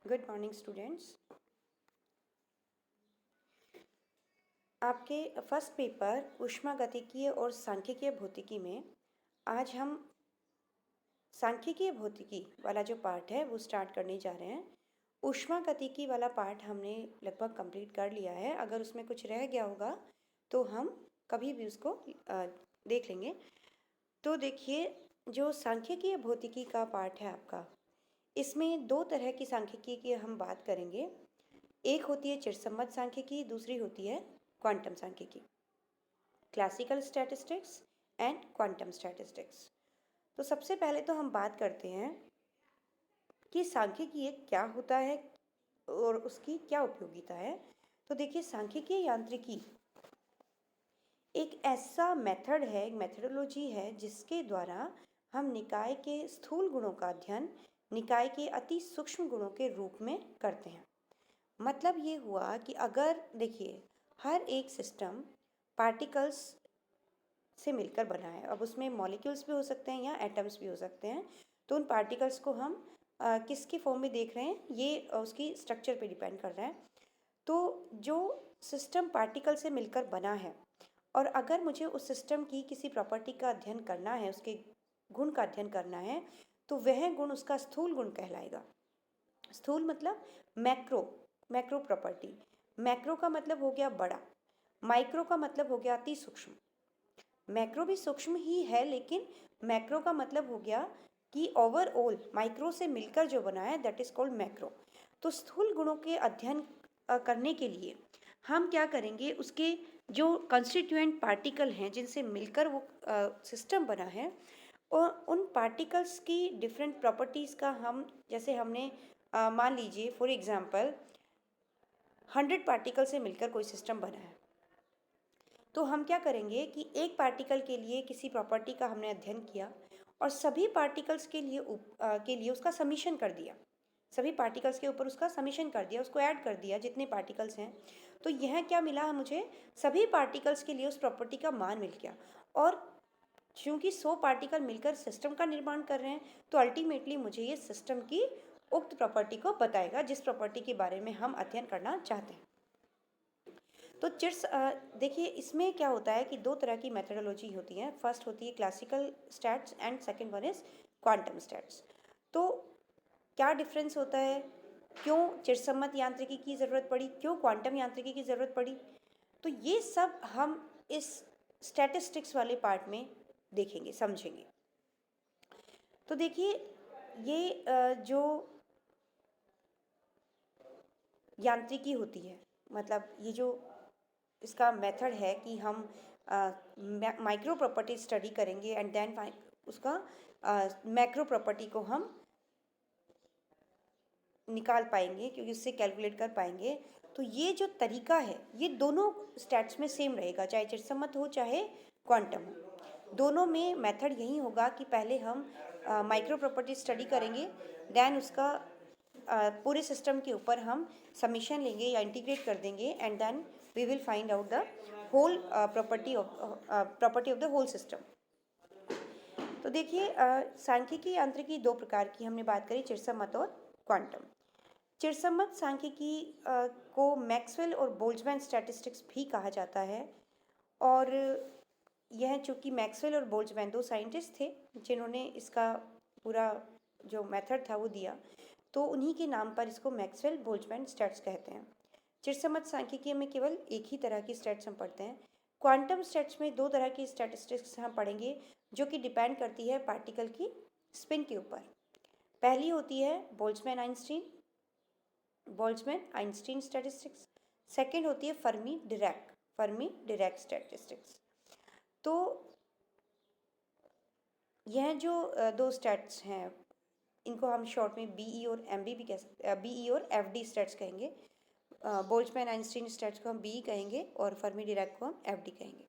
Good morning students. आपके first paper ऊष्मागतिकीय और सांख्यिकीय भौतिकी में आज हम सांख्यिकीय भौतिकी वाला जो पार्ट है वो स्टार्ट करने जा रहे हैं। ऊष्मागतिकी वाला पार्ट हमने लगभग कंप्लीट कर लिया है। अगर उसमें कुछ रह गया होगा तो हम कभी भी उसको देख लेंगे। तो देखिए, जो सांख्यिकीय भौतिकी का पार्ट है आपका, इसमें दो तरह की सांख्यिकी की हम बात करेंगे। एक होती है चिरसम्मत सांख्यिकी, दूसरी होती है क्वांटम सांख्यिकी, classical statistics and quantum statistics. तो सबसे पहले तो हम बात करते हैं कि सांख्यिकीय क्या होता है और उसकी क्या उपयोगिता है। तो देखिए, सांख्यिकीय यांत्रिकी एक ऐसा मेथड है, एक मेथडोलॉजी है जिसके द्वारा हम निकाय के स्थूल गुणों का अध्ययन निकाय के अति सूक्ष्म गुणों के रूप में करते हैं। मतलब ये हुआ कि अगर देखिए, हर एक सिस्टम पार्टिकल्स से मिलकर बना है। अब उसमें मॉलिक्यूल्स भी हो सकते हैं या एटम्स भी हो सकते हैं। तो उन पार्टिकल्स को हम किसके फॉर्म में देख रहे हैं, ये उसकी स्ट्रक्चर पे डिपेंड कर रहा है। तो जो सिस्टम पार्टिकल से मिलकर बना है और अगर मुझे उस सिस्टम की किसी प्रॉपर्टी का अध्ययन करना है, उसके गुण का अध्ययन करना है, तो वह गुण उसका स्थूल गुण कहलाएगा। स्थूल मतलब मैक्रो, मैक्रो प्रॉपर्टी। मैक्रो का मतलब हो गया बड़ा, माइक्रो का मतलब हो गया अति सूक्ष्म। मैक्रो भी सूक्ष्म ही है, लेकिन मैक्रो का मतलब हो गया कि ओवरऑल माइक्रो से मिलकर जो बना है, दैट इज कॉल्ड मैक्रो। तो स्थूल गुणों के अध्ययन करने के लिए हम क्या करेंगे, उसके जो कंस्टिट्यूएंट पार्टिकल हैं जिनसे मिलकर वो सिस्टम बना है, और उन पार्टिकल्स की डिफरेंट प्रॉपर्टीज़ का हम, जैसे हमने मान लीजिए फॉर एग्जांपल 100 पार्टिकल से मिलकर कोई सिस्टम बना है, तो हम क्या करेंगे कि एक पार्टिकल के लिए किसी प्रॉपर्टी का हमने अध्ययन किया और सभी पार्टिकल्स के लिए उसका समीशन कर दिया। सभी पार्टिकल्स के ऊपर उसका समीशन कर दिया, उसको ऐड कर दिया जितने पार्टिकल्स हैं। तो यह क्या मिला मुझे, सभी पार्टिकल्स के लिए उस प्रॉपर्टी का मान मिल गया। और चूंकि 100 पार्टिकल मिलकर सिस्टम का निर्माण कर रहे हैं, तो अल्टीमेटली मुझे ये सिस्टम की उक्त प्रॉपर्टी को बताएगा जिस प्रॉपर्टी के बारे में हम अध्ययन करना चाहते हैं। तो देखिए, इसमें क्या होता है कि दो तरह की मेथडोलॉजी होती है। फर्स्ट होती है classical stats and second one is quantum stats. तो क्या डिफरेंस होता है, क्यों चिरसम्मत यांत्रिकी की ज़रूरत पड़ी, क्यों क्वांटम यांत्रिकी की ज़रूरत पड़ी, तो ये सब हम इस स्टैटिस्टिक्स वाले पार्ट में देखेंगे, समझेंगे। तो देखिए, ये जो यांत्रिकी होती है, मतलब ये जो इसका मेथड है कि हम माइक्रो प्रॉपर्टी स्टडी करेंगे एंड देन उसका मैक्रो प्रॉपर्टी को हम निकाल पाएंगे, क्योंकि उससे कैलकुलेट कर पाएंगे। तो ये जो तरीका है, ये दोनों स्टैट्स में सेम रहेगा, चाहे चिरसम्मत हो चाहे क्वांटम हो। दोनों में मेथड यही होगा कि पहले हम माइक्रो प्रॉपर्टी स्टडी करेंगे, देन उसका पूरे सिस्टम के ऊपर हम समीशन लेंगे या इंटीग्रेट कर देंगे, and then we will find out the whole property of the whole system. तो देखिए, सांख्यिकी यांत्रिकी दो प्रकार की हमने बात करी, चिरसम्मत और क्वांटम। चिरसम्मत सांख्यिकी को मैक्सवेल और बोल्ट्जमैन स्टैटिस्टिक्स भी कहा जाता है। और यह चूँकि मैक्सवेल और बोल्ट्जमैन दो साइंटिस्ट थे जिन्होंने इसका पूरा जो मेथड था वो दिया, तो उन्हीं के नाम पर इसको मैक्सवेल बोल्ट्जमैन स्टैट्स कहते हैं। चिरसम्मत सांख्यिकी में केवल एक ही तरह की स्टैट्स हम पढ़ते हैं। क्वांटम स्टैट्स में दो तरह की स्टैटिस्टिक्स हम पढ़ेंगे जो कि डिपेंड करती है पार्टिकल की स्पिन के ऊपर। पहली होती है बोल्ट्जमैन आइंस्टीन स्टैटिस्टिक्स। सेकंड होती है फर्मी डिरैक स्टैटिस्टिक्स। तो यह जो दो स्टैट्स हैं, इनको हम शॉर्ट में बीई और एमबी भी कह सकते हैं, बीई और एफडी स्टैट्स कहेंगे। बोल्ट्जमैन आइंस्टीन स्टैट्स को हम बीई कहेंगे और फर्मी डिरैक को हम एफडी कहेंगे।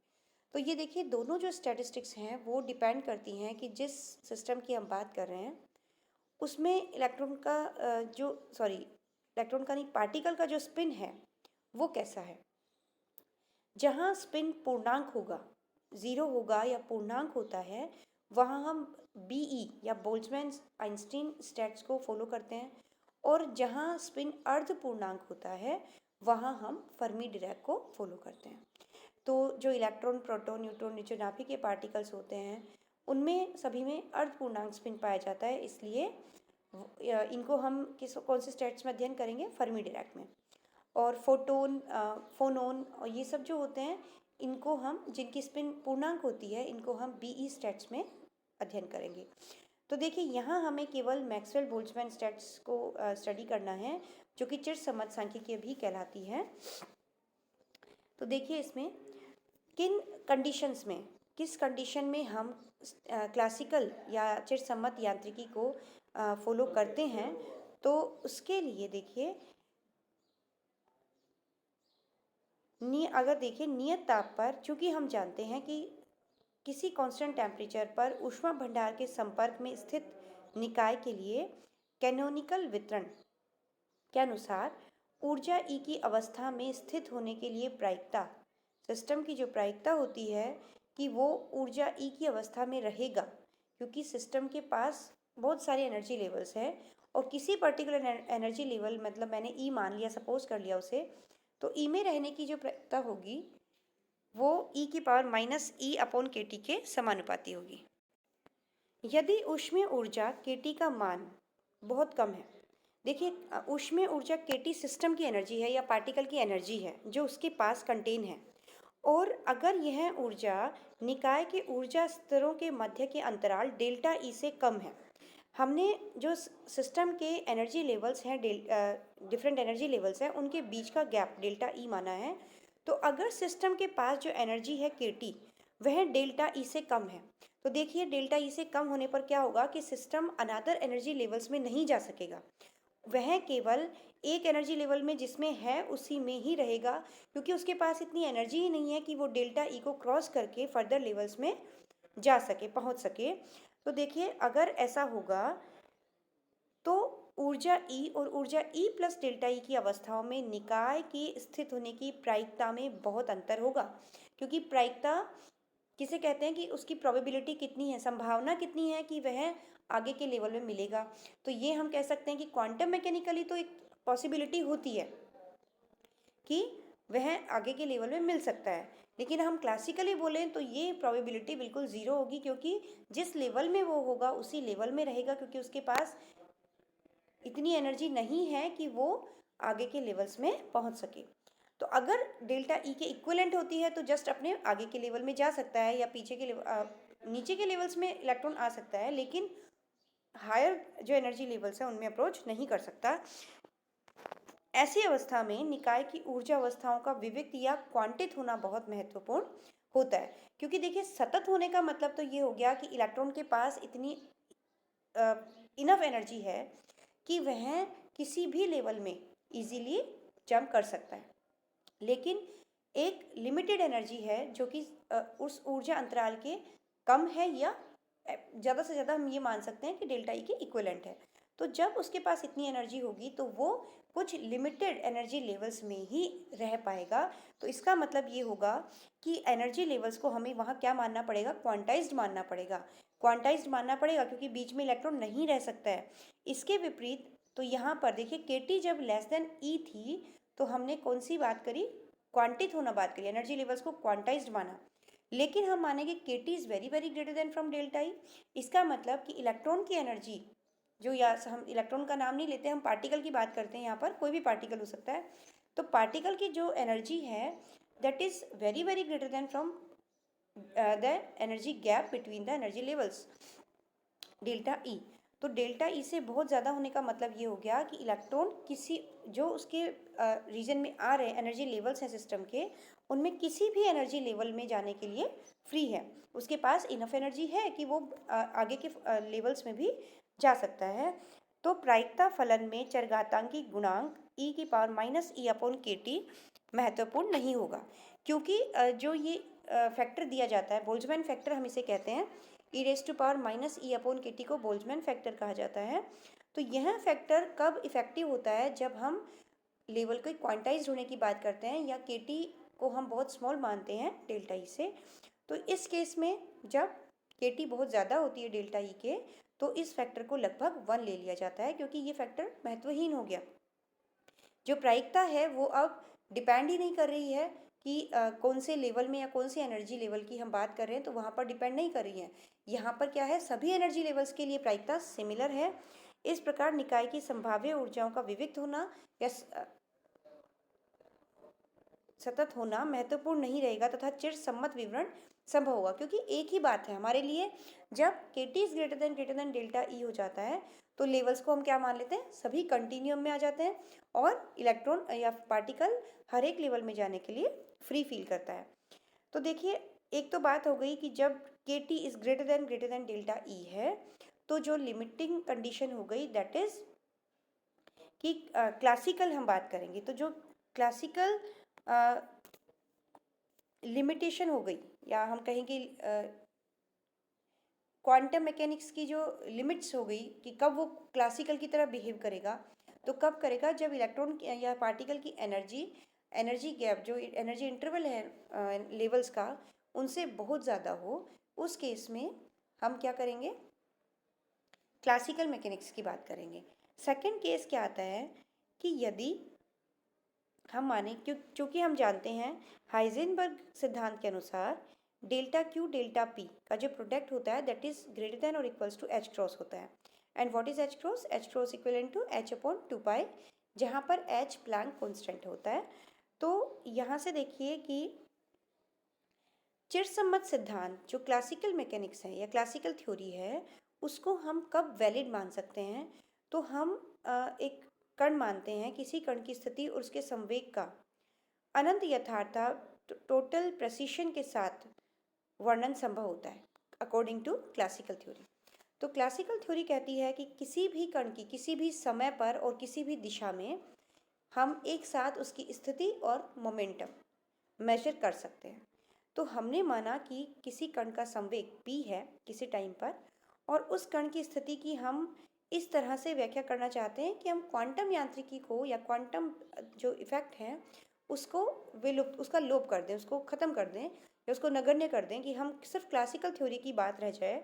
तो ये देखिए, दोनों जो स्टैटिस्टिक्स हैं वो डिपेंड करती हैं कि जिस सिस्टम की हम बात कर रहे हैं उसमें इलेक्ट्रॉन का नहीं, पार्टिकल का जो स्पिन है वो कैसा है। जहाँ स्पिन पूर्णांक होगा, ज़ीरो होगा या पूर्णांक होता है, वहाँ हम बीई या बोल्ट्जमैन आइंस्टीन स्टैट्स को फॉलो करते हैं। और जहाँ स्पिन अर्ध पूर्णांक होता है वहाँ हम फर्मी डिरैक को फॉलो करते हैं। तो जो इलेक्ट्रॉन, प्रोटॉन, न्यूट्रॉन, जो नाभिक के पार्टिकल्स होते हैं उनमें सभी में अर्ध पूर्णांक स्पिन पाया जाता है, इसलिए इनको हम कौन से स्टेट्स में अध्ययन करेंगे? फर्मी डिरैक में। और फोटोन, फोनोन और ये सब जो होते हैं इनको हम, जिनकी स्पिन पूर्णांक होती है, इनको हम बीई स्टेट्स में अध्ययन करेंगे। तो देखिए यहाँ हमें केवल मैक्सवेल बोल्ट्जमैन स्टेट्स को स्टडी करना है, जो कि चिरसम्मत सांख्यिकीय भी कहलाती है। तो देखिए इसमें किन कंडीशंस में, किस कंडीशन में हम क्लासिकल या चिरसम्मत यांत्रिकी को फॉलो करते हैं, तो उसके लिए देखिए अगर देखिए नियत ताप पर, चूँकि हम जानते हैं कि किसी कांस्टेंट टेम्परेचर पर ऊष्मा भंडार के संपर्क में स्थित निकाय के लिए कैनोनिकल वितरण के अनुसार ऊर्जा ई की अवस्था में स्थित होने के लिए प्रायिकता, सिस्टम की जो प्रायिकता होती है कि वो ऊर्जा ई की अवस्था में रहेगा, क्योंकि सिस्टम के पास बहुत सारे एनर्जी लेवल्स हैं और किसी पर्टिकुलर एनर्जी लेवल, मतलब मैंने ई मान लिया, सपोज कर लिया उसे, तो ई में रहने की जो प्रायिकता होगी वो ई की power minus E upon K T के समानुपाती होगी। यदि ऊष्मीय ऊर्जा के टी का मान बहुत कम है, देखिए ऊष्मीय ऊर्जा के टी सिस्टम की एनर्जी है या पार्टिकल की एनर्जी है जो उसके पास कंटेन है, और अगर यह ऊर्जा निकाय के ऊर्जा स्तरों के मध्य के अंतराल डेल्टा ई से कम है, हमने जो सिस्टम के एनर्जी लेवल्स हैं, डिफरेंट एनर्जी लेवल्स हैं, उनके बीच का गैप डेल्टा ई माना है। तो अगर सिस्टम के पास जो एनर्जी है के टी, वह डेल्टा ई से कम है, तो देखिए डेल्टा ई से कम होने पर क्या होगा कि सिस्टम अनदर एनर्जी लेवल्स में नहीं जा सकेगा, वह केवल एक एनर्जी लेवल में जिसमें है उसी में ही रहेगा, क्योंकि उसके पास इतनी एनर्जी ही नहीं है कि वो डेल्टा ई को क्रॉस करके फर्दर लेवल्स में जा सके, पहुंच सके। तो देखिए अगर ऐसा होगा तो ऊर्जा ई और ऊर्जा ई प्लस डेल्टा ई की अवस्थाओं में निकाय की स्थित होने की प्रायिकता में बहुत अंतर होगा, क्योंकि प्रायिकता किसे कहते हैं कि उसकी प्रोबेबिलिटी कितनी है, संभावना कितनी है कि वह आगे के लेवल में मिलेगा। तो ये हम कह सकते हैं कि क्वांटम मैकेनिकली तो एक पॉसिबिलिटी होती है कि वह आगे के लेवल में मिल सकता है, लेकिन हम क्लासिकली बोलें तो ये प्रोबेबिलिटी बिल्कुल ज़ीरो होगी, क्योंकि जिस लेवल में वो होगा उसी लेवल में रहेगा, क्योंकि उसके पास इतनी एनर्जी नहीं है कि वो आगे के लेवल्स में पहुंच सके। तो अगर डेल्टा ई के इक्विवेलेंट होती है तो जस्ट अपने आगे के लेवल में जा सकता है या पीछे के नीचे के लेवल्स में इलेक्ट्रॉन आ सकता है, लेकिन हायर जो एनर्जी लेवल्स हैं उनमें अप्रोच नहीं कर सकता। ऐसी अवस्था में निकाय की ऊर्जा अवस्थाओं का विविक्त या क्वांटित होना बहुत महत्वपूर्ण होता है, क्योंकि देखिए सतत होने का मतलब तो ये हो गया कि इलेक्ट्रॉन के पास इतनी इनफ एनर्जी है कि वह किसी भी लेवल में इजीली जंप कर सकता है, लेकिन एक लिमिटेड एनर्जी है जो कि उस ऊर्जा अंतराल के कम है, या ज़्यादा से ज़्यादा हम ये मान सकते हैं कि डेल्टा ई के इक्विवेलेंट है। तो जब उसके पास इतनी एनर्जी होगी तो वो कुछ लिमिटेड एनर्जी लेवल्स में ही रह पाएगा। तो इसका मतलब ये होगा कि एनर्जी लेवल्स को हमें वहाँ क्या मानना पड़ेगा? क्वांटाइज्ड मानना पड़ेगा। क्वांटाइज्ड मानना पड़ेगा क्योंकि बीच में इलेक्ट्रॉन नहीं रह सकता है। इसके विपरीत तो यहाँ पर देखिए केटी जब लेस देन ई थी तो हमने कौन सी बात करी? क्वांटित होना बात करी, एनर्जी लेवल्स को क्वांटाइज्ड माना। लेकिन हम मानेंगे KT is very very greater than from delta E. इसका मतलब कि इलेक्ट्रॉन की एनर्जी जो, या हम इलेक्ट्रॉन का नाम नहीं लेते, हम पार्टिकल की बात करते हैं, यहाँ पर कोई भी पार्टिकल हो सकता है। तो पार्टिकल की जो एनर्जी है that is very very greater than from the energy gap between the energy levels delta E. तो डेल्टा ई से बहुत ज़्यादा होने का मतलब ये हो गया कि इलेक्ट्रॉन किसी जो उसके रीजन में आ रहे एनर्जी लेवल्स हैं सिस्टम के, उनमें किसी भी एनर्जी लेवल में जाने के लिए फ्री है, उसके पास इनफ एनर्जी है कि वो आगे के लेवल्स में भी जा सकता है। तो प्रायिकता फलन में चरघातांकी गुणांक ई की power minus E upon K T महत्वपूर्ण नहीं होगा, क्योंकि जो ये फैक्टर दिया जाता है, बोल्ट्जमैन फैक्टर हम इसे कहते हैं, E raise to power minus E upon K T को बोल्ट्जमैन फैक्टर कहा जाता है। तो यह फैक्टर कब इफेक्टिव होता है? जब हम लेवल के क्वांटाइज होने की बात करते हैं या के टी को हम बहुत स्मॉल मानते हैं डेल्टा ई से। तो इस केस में जब के टी बहुत ज़्यादा होती है डेल्टा ई के, तो इस फैक्टर को लगभग 1 ले लिया जाता है, क्योंकि ये फैक्टर महत्वहीन हो गया। जो प्रायिकता है वो अब डिपेंड ही नहीं कर रही है कि कौन से लेवल में या कौन सी एनर्जी लेवल की हम बात कर रहे हैं, तो वहाँ पर डिपेंड नहीं कर रही है। यहाँ पर क्या है, सभी एनर्जी लेवल्स के लिए प्रायिकता सिमिलर है। इस प्रकार निकाय की संभाव्य ऊर्जाओं का विविक्त होना या सतत होना महत्वपूर्ण नहीं रहेगा तथा चिरसम्मत विवरण संभव होगा, क्योंकि एक ही बात है हमारे लिए। जब KT is greater than delta ई हो जाता है तो लेवल्स को हम क्या मान लेते हैं, सभी कंटिन्यूम में आ जाते हैं और इलेक्ट्रॉन या पार्टिकल हर एक लेवल में जाने के लिए फ्री फील करता है। तो देखिए, एक तो बात हो गई कि जब KT is greater than delta ई है तो जो लिमिटिंग कंडीशन हो गई दैट इज कि क्लासिकल हम बात करेंगे, तो जो क्लासिकल लिमिटेशन हो गई, या हम कहेंगे क्वांटम मैकेनिक्स की जो लिमिट्स हो गई कि कब वो क्लासिकल की तरह बिहेव करेगा, तो कब करेगा, जब इलेक्ट्रॉन या पार्टिकल की एनर्जी गैप, जो एनर्जी इंटरवल है लेवल्स का, उनसे बहुत ज़्यादा हो। उस केस में हम क्या करेंगे, क्लासिकल मैकेनिक्स की बात करेंगे। सेकंड केस क्या आता है कि यदि हम माने, क्योंकि हम जानते हैं हाइजेनबर्ग सिद्धांत के अनुसार डेल्टा क्यू डेल्टा पी का जो प्रोडक्ट होता है दैट इज ग्रेटर देन और इक्वल्स टू एच क्रॉस होता है। And what is H cross equivalent to H upon 2 pi, जहाँ पर एच प्लैंक कांस्टेंट होता है। तो यहाँ से देखिए कि चिरसम्मत सिद्धांत जो क्लासिकल मैकेनिक्स है या क्लासिकल थ्योरी है, उसको हम कब वैलिड मान सकते हैं, तो हम एक कण मानते हैं, किसी कण की स्थिति और उसके संवेग का अनंत यथार्थता टोटल प्रेसिशन के साथ वर्णन संभव होता है अकॉर्डिंग टू क्लासिकल थ्योरी। तो क्लासिकल थ्योरी कहती है कि किसी भी कण की किसी भी समय पर और किसी भी दिशा में हम एक साथ उसकी स्थिति और मोमेंटम मेजर कर सकते हैं। तो हमने माना कि किसी कण का संवेग p है किसी टाइम पर, और उस कण की स्थिति की हम इस तरह से व्याख्या करना चाहते हैं कि हम क्वांटम यांत्रिकी को या क्वांटम जो इफेक्ट है उसको विलुप्त, उसका लोप कर दें, उसको ख़त्म कर दें या उसको नगण्य कर दें, कि हम सिर्फ क्लासिकल थ्योरी की बात रह जाए।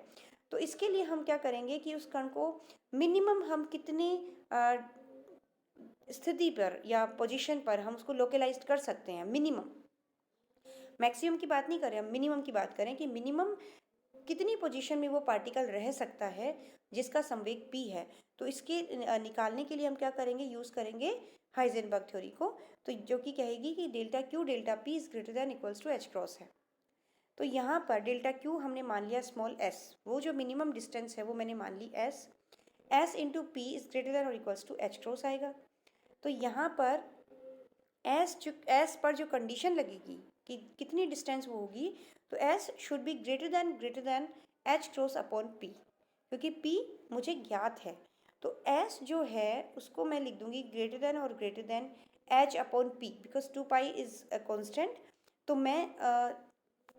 तो इसके लिए हम क्या करेंगे कि उस कण को मिनिमम हम कितने स्थिति पर या पोजीशन पर हम उसको लोकलाइज कर सकते हैं, मिनिमम, मैक्सिमम की बात नहीं करें, हम मिनिमम की बात करें कि मिनिमम कितनी पोजीशन में वो पार्टिकल रह सकता है जिसका संवेग p है। तो इसके निकालने के लिए हम क्या करेंगे, यूज़ करेंगे हाइजेनबर्ग थ्योरी को, तो जो कि कहेगी कि delta Q delta P is greater than equals to H cross है। तो यहाँ पर डेल्टा क्यू हमने मान लिया स्मॉल s, वो जो मिनिमम डिस्टेंस है वो मैंने मान ली s into P is greater than और इक्वल्स टू एच क्रॉस आएगा। तो यहाँ पर s पर जो कंडीशन लगेगी कि कितनी डिस्टेंस वो होगी, तो s should be greater then H cross upon p, क्योंकि p मुझे ज्ञात है। तो s जो है उसको मैं लिख दूंगी ग्रेटर देन और greater than h upon p, because 2 pi is a constant. तो मैं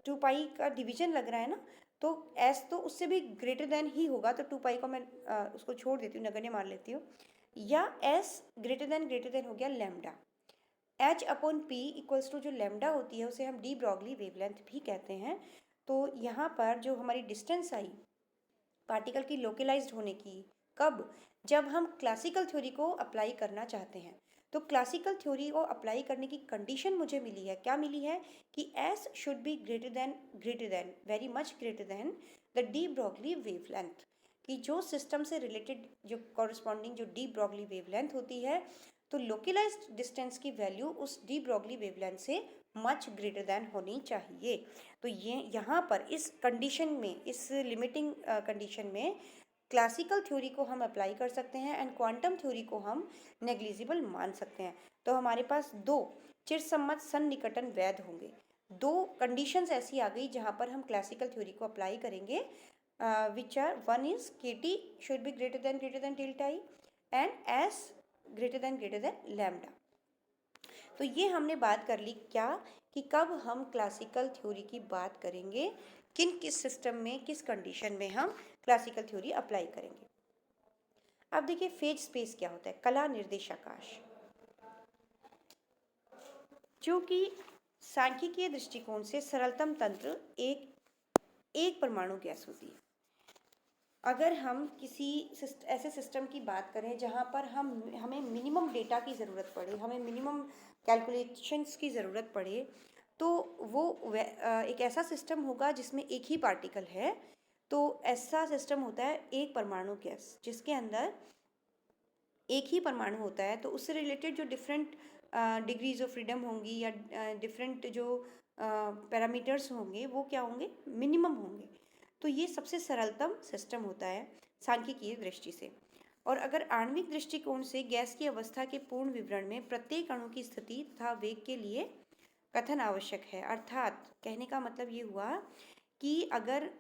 2 पाई का डिवीजन लग रहा है ना, तो s तो उससे भी ग्रेटर देन ही होगा, तो 2 पाई को मैं उसको छोड़ देती हूँ, नगण्य मान लेती हूँ, या s ग्रेटर देन हो गया lambda. h upon P equals to जो लैम्डा होती है उसे हम डी ब्रॉगली वेवलेंथ भी कहते हैं। तो यहाँ पर जो हमारी डिस्टेंस आई पार्टिकल की लोकलाइज्ड होने की, कब, जब हम क्लासिकल थ्योरी को अप्लाई करना चाहते हैं। तो क्लासिकल थ्योरी को अप्लाई करने की कंडीशन मुझे मिली है, क्या मिली है, कि s should be greater then very much greater than the de Broglie wavelength, कि जो सिस्टम से रिलेटेड जो कॉरस्पॉन्डिंग जो डी ब्रॉगली वेवलेंथ होती है, तो लोकलाइज्ड डिस्टेंस की वैल्यू उस डी ब्रॉगली वेवलेंथ से मच ग्रेटर देन होनी चाहिए। तो ये यहाँ पर इस कंडीशन में, इस लिमिटिंग कंडीशन में क्लासिकल थ्योरी को हम अप्लाई कर सकते हैं एंड क्वांटम थ्योरी को हम नेग्लिजिबल मान सकते हैं। तो हमारे पास दो चिरसम्मत सन्निकटन वैध होंगे, दो कंडीशंस ऐसी आ गई जहाँ पर हम क्लासिकल थ्योरी को अप्लाई करेंगे, which are, one is KT should be greater than delta E and S greater than lambda. तो ये हमने बात कर ली क्या, कि कब हम क्लासिकल थ्योरी की बात करेंगे, किस सिस्टम में, किस कंडीशन में हम क्लासिकल थ्योरी अप्लाई करेंगे। अब देखिए फेज स्पेस क्या होता है, कला निर्देशाकाश, जो कि सांख्यिकीय दृष्टिकोण से सरलतम तंत्र एक परमाणु गैस होती है। अगर हम किसी ऐसे सिस्टम की बात करें जहाँ पर हमें मिनिमम डेटा की ज़रूरत पड़े, हमें मिनिमम कैलकुलेशंस की ज़रूरत पड़े, तो वो एक ऐसा सिस्टम होगा जिसमें एक ही पार्टिकल है। तो ऐसा सिस्टम होता है एक परमाणु गैस, जिसके अंदर एक ही परमाणु होता है। तो उससे रिलेटेड जो डिफरेंट डिग्रीज ऑफ फ्रीडम होंगी या डिफरेंट जो पैरामीटर्स होंगे वो क्या होंगे, मिनिमम होंगे। तो ये सबसे सरलतम सिस्टम होता है सांख्यिकीय दृष्टि से। और अगर आणविक दृष्टिकोण से गैस की अवस्था के पूर्ण विवरण में प्रत्येक अणु की स्थिति तथा वेग के लिए कथन आवश्यक है। अर्थात कहने का मतलब ये हुआ कि अगर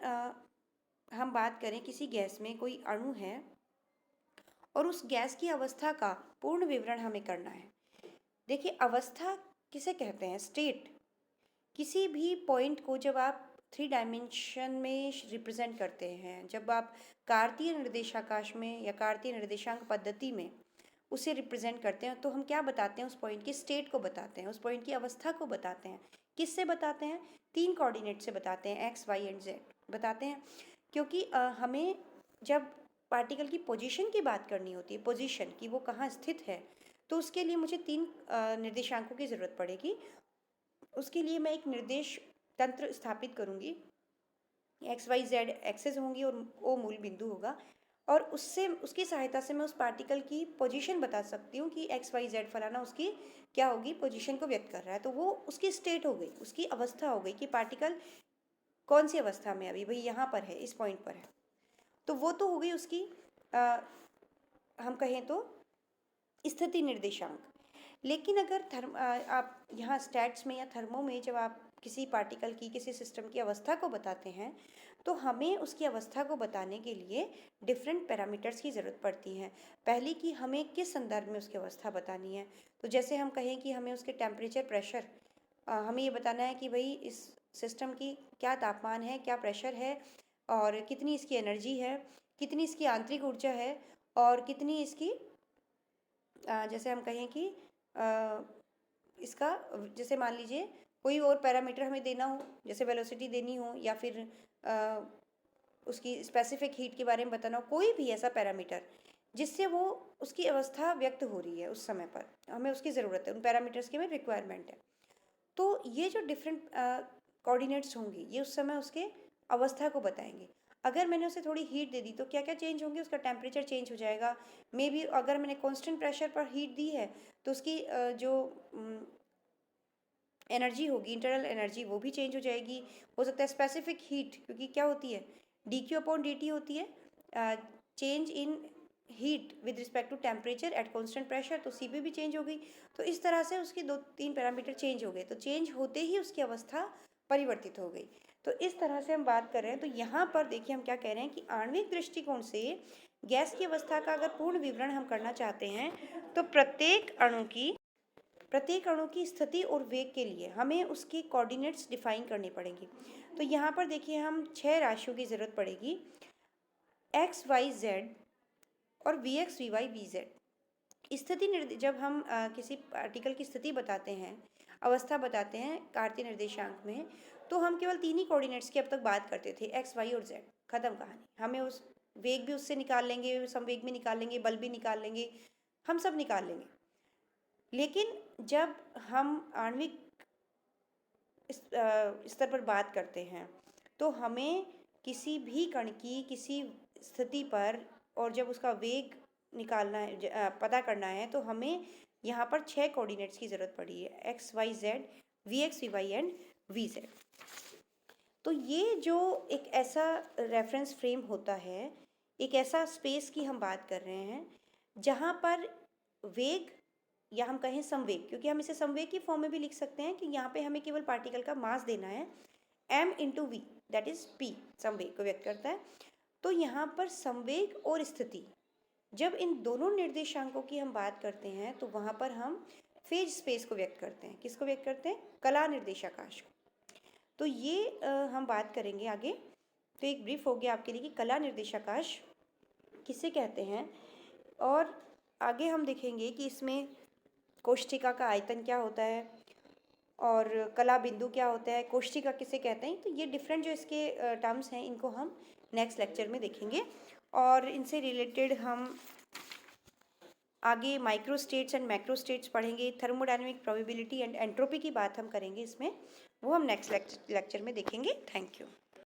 हम बात करें किसी गैस में कोई अणु है और उस गैस की अवस्था का पूर्ण विवरण हमें करना है। देखिए, अवस्था किसे कहते हैं, स्टेट। किसी भी पॉइंट को जब आप 3 डायमेंशन में रिप्रेजेंट करते हैं, जब आप कार्तीय निर्देशाकाश में या कार्तीय निर्देशांक पद्धति में उसे रिप्रेजेंट करते हैं, तो हम क्या बताते हैं, उस पॉइंट की स्टेट को बताते हैं, उस पॉइंट की अवस्था को बताते हैं। किससे बताते हैं, 3 कोऑर्डिनेट से बताते हैं, एक्स वाई एंड जेड बताते हैं। क्योंकि हमें जब पार्टिकल की पोजीशन की बात करनी होती है, पोजीशन की वो कहाँ स्थित है, तो उसके लिए मुझे 3 निर्देशांकों की ज़रूरत पड़ेगी। उसके लिए मैं एक निर्देश तंत्र स्थापित करूँगी। एक्स वाई जेड एक्सेस होंगी और ओ मूल बिंदु होगा, और उससे उसकी सहायता से मैं उस पार्टिकल की पोजीशन बता सकती हूँ कि एक्स वाई जेड फलाना उसकी क्या होगी, पोजीशन को व्यक्त कर रहा है। तो वो उसकी स्टेट हो गई, उसकी अवस्था हो गई कि पार्टिकल कौन सी अवस्था में, अभी भाई यहाँ पर है, इस पॉइंट पर है। तो वो तो हो गई उसकी हम कहें तो स्थिति निर्देशांक। लेकिन अगर आप यहाँ स्टैट्स में या थर्मो में जब आप किसी पार्टिकल की, किसी सिस्टम की अवस्था को बताते हैं, तो हमें उसकी अवस्था को बताने के लिए डिफरेंट पैरामीटर्स की ज़रूरत पड़ती हैं। पहली कि हमें किस संदर्भ में उसकी अवस्था बतानी है। तो जैसे हम कहें कि हमें उसके टेम्परेचर, प्रेशर, हमें ये बताना है कि भाई इस सिस्टम की क्या तापमान है, क्या प्रेशर है, और कितनी इसकी एनर्जी है, कितनी इसकी आंतरिक ऊर्जा है, और कितनी इसकी जैसे हम कहें कि इसका, जैसे मान लीजिए कोई और पैरामीटर हमें देना हो, जैसे वेलोसिटी देनी हो, या फिर उसकी स्पेसिफिक हीट के बारे में बताना हो, कोई भी ऐसा पैरामीटर जिससे वो उसकी अवस्था व्यक्त हो रही है उस समय पर, हमें उसकी ज़रूरत है, उन पैरामीटर्स की हमें रिक्वायरमेंट है। तो ये जो डिफरेंट कोऑर्डिनेट्स होंगी, ये उस समय उसके अवस्था को बताएंगे। अगर मैंने उसे थोड़ी हीट दे दी तो क्या क्या चेंज होंगे, उसका टेम्परेचर चेंज हो जाएगा। मे बी अगर मैंने कांस्टेंट प्रेशर पर हीट दी है तो उसकी जो एनर्जी होगी, इंटरनल एनर्जी, वो भी चेंज हो जाएगी। हो सकता है स्पेसिफिक हीट, क्योंकि क्या होती है, D Q upon D T होती है change in heat with respect to temperature at constant pressure, तो सी पी भी चेंज हो गई। तो इस तरह से उसके 2-3 पैरामीटर चेंज हो गए, तो चेंज होते ही उसकी अवस्था परिवर्तित हो गई। तो इस तरह से हम बात कर रहे हैं। तो यहाँ पर देखिए हम क्या कह रहे हैं कि आणविक दृष्टिकोण से गैस की अवस्था का अगर पूर्ण विवरण हम करना चाहते हैं, तो प्रत्येक अणु की स्थिति और वेग के लिए हमें उसके कोऑर्डिनेट्स डिफाइन करने पड़ेंगे। तो यहाँ पर देखिए हम 6 राशियों की ज़रूरत पड़ेगी, एक्स वाई जेड और V X V Y V Z. जब हम किसी पार्टिकल की स्थिति बताते हैं, अवस्था बताते हैं कार्तीय निर्देशांक में, तो हम केवल 3 ही कोऑर्डिनेट्स की अब तक बात करते थे, एक्स वाई और जेड, खत्म कहानी। हमें उस वेग भी उससे निकाल लेंगे, संवेग भी निकाल लेंगे, बल भी निकाल लेंगे, हम सब निकाल लेंगे। लेकिन जब हम आणविक स्तर पर बात करते हैं, तो हमें किसी भी कण की किसी स्थिति पर, और जब उसका वेग निकालना है, पता करना है, तो हमें यहाँ पर 6 कोऑर्डिनेट्स की ज़रूरत पड़ी है, X Y Z, V X V Y and V Z. तो ये जो एक ऐसा रेफरेंस फ्रेम होता है, एक ऐसा स्पेस की हम बात कर रहे हैं जहाँ पर वेग, या हम कहें संवेग, क्योंकि हम इसे संवेग की फॉर्म में भी लिख सकते हैं कि यहाँ पे हमें केवल पार्टिकल का मास देना है, m into V, that is p, संवेग को व्यक्त करता है। तो यहाँ पर संवेग और स्थिति, जब इन दोनों निर्देशांकों की हम बात करते हैं, तो वहाँ पर हम फेज स्पेस को व्यक्त करते हैं। किसको व्यक्त करते हैं, कला निर्देशाकाश को। तो ये हम बात करेंगे आगे। तो एक ब्रीफ हो गया आपके लिए कि कला निर्देशाकाश किसे कहते हैं, और आगे हम देखेंगे कि इसमें कोष्ठिका का आयतन क्या होता है, और कला बिंदु क्या होता है, कोष्ठिका किसे कहते हैं। तो ये डिफरेंट जो इसके टर्म्स हैं, इनको हम नेक्स्ट लेक्चर में देखेंगे। और इनसे रिलेटेड हम आगे micro states and macro states पढ़ेंगे। थर्मोडायनेमिक प्रोबेबिलिटी एंड एंट्रोपी की बात हम करेंगे इसमें, वो हम नेक्स्ट लेक्चर में देखेंगे। Thank you.